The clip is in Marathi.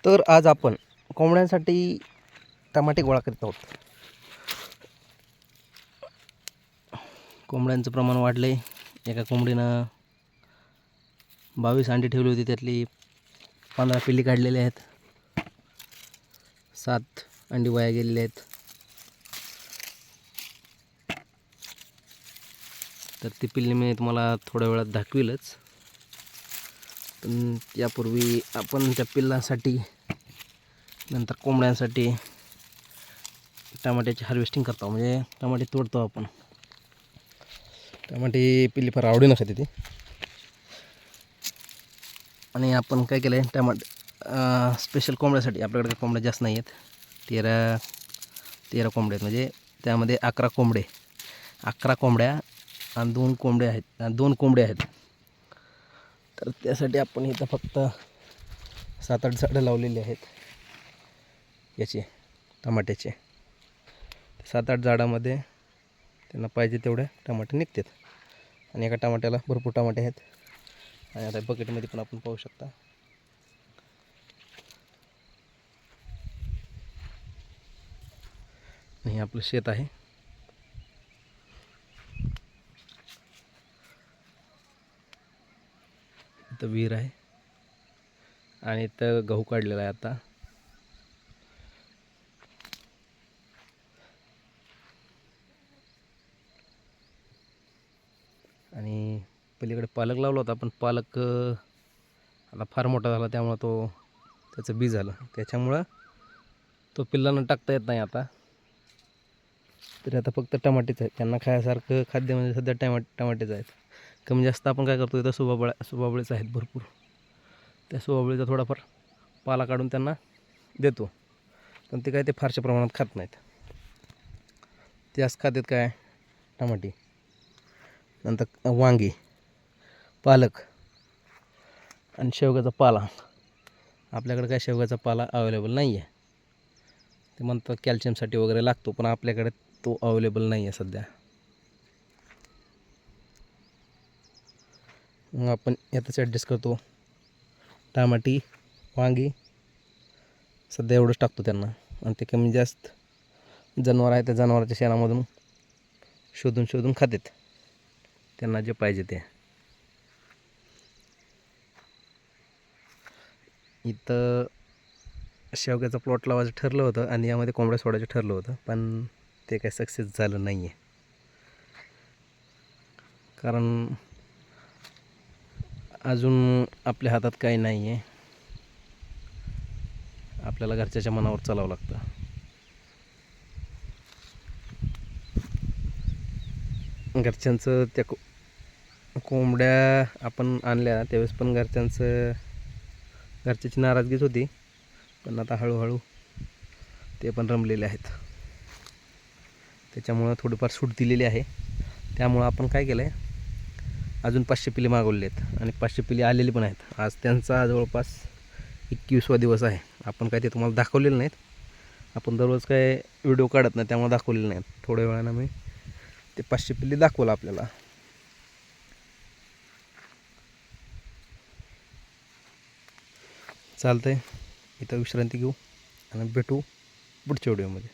तर आज आपण कोंबड्यांसाठी टमाटे गोळा करीत आहोत. कोंबड्यांचं प्रमाण वाढले. एका कोंबडीनं 22 अंडी ठेवली होती, त्यातली 15 पिल्ली काढलेली आहेत. 7 अंडी वाया गेलेली आहेत. तर ती पिल्ली मी तुम्हाला थोड्या वेळात दाखवीलच. पण यापूर्वी आपण त्या पिल्लांसाठी नंतर कोंबड्यांसाठी टमाट्याची हार्वेस्टिंग करतो, म्हणजे टमाटे तोडतो आपण. टमाटे पिल्ली फार आवडीनं खाते ती. आणि आपण काय केलं आहे, स्पेशल कोंबड्यासाठी आपल्याकडे कोंबड्या जास्त नाही आहेत. 13 कोंबड्या आहेत, म्हणजे त्यामध्ये 11 कोंबड्या आणि 2 कोंबड्या आहेत, 2 कोंबड्या आहेत. तर त्यासाठी आपण इथं फक्त 7-8 झाडं लावलेली आहेत याचे टमाट्याचे. 7-8 झाडामध्ये त्यांना पाहिजे तेवढे टमाटे निघतात. आणि एका टमाट्याला भरपूर टमाटे आहेत. आणि आता बकेटमध्ये पण आपण पाहू शकता. हे आपलं शेत आहे. इथं विहीर आहे आणि इथं गहू काढलेला आहे आता. आणि पलीकडे पालक लावला होता, पण पालक आता फार मोठा झाला, त्यामुळं त्याचं बी झालं. त्याच्यामुळं तो पिल्लांना टाकता येत नाही आता. तरी आता फक्त टमाटेच आहेत. त्यांना खायसारखं खाद्य म्हणजे सध्या टमाटेच आहेत. कमी जास्त आपण काय करतो, इथं सुबाबळेच आहेत भरपूर. त्या सुबाबळीचा थोडाफार पाला काढून त्यांना देतो, पण ते काय ते फारशा प्रमाणात खात नाहीत. ते असं खातात काय, टमाटे, नंतर वांगी, पालक आणि शेवग्याचा पाला. आपल्याकडे काय शेवग्याचा पाला अवेलेबल नाही आहे. ते म्हणतात कॅल्शियमसाठी वगैरे लागतो, पण आपल्याकडे तो अवेलेबल नाही आहे सध्या. मग आपण यातच ॲडजस्ट करतो. टमाटी, वांगी सध्या एवढंच टाकतो त्यांना. आणि ते कमी जास्त जनावर आहे, त्या जनावराच्या शेणामधून शोधून खातात त्यांना जे पाहिजे ते. इथं शेवग्याचा प्लॉट लावायचं ठरलं होतं आणि यामध्ये कोंबड्या सोडायचं ठरलं होतं, पण ते काही सक्सेस झालं नाही आहे. कारण अजून आपल्या हातात काही नाही आहे. आपल्याला घरच्याच्या मनावर चालावं लागतं. घरच्यांचं त्या कोंबड्या आपण आणल्या त्यावेळेस पण घरच्याची नाराजगीच होती, पण आता हळूहळू ते पण रमलेले आहेत. त्याच्यामुळं थोडीफार सूट दिलेली आहे. त्यामुळं आपण काय केलं आहे, अजून 500 पिल्ली मागवलेली आहेत आणि 500 पिल्ली आलेली पण आहेत. आज त्यांचा जवळपास 21वा दिवस आहे. आपण काय ते तुम्हाला दाखवलेलं नाहीत. आपण दररोज काय व्हिडिओ काढत नाही, त्यामुळे दाखवलेलं नाहीत. थोड्या वेळानं मी ते 500 पिल्ली दाखवलं आपल्याला. चालतंय, इथं विश्रांती घेऊ आणि भेटू पुढच्या व्हिडिओमध्ये.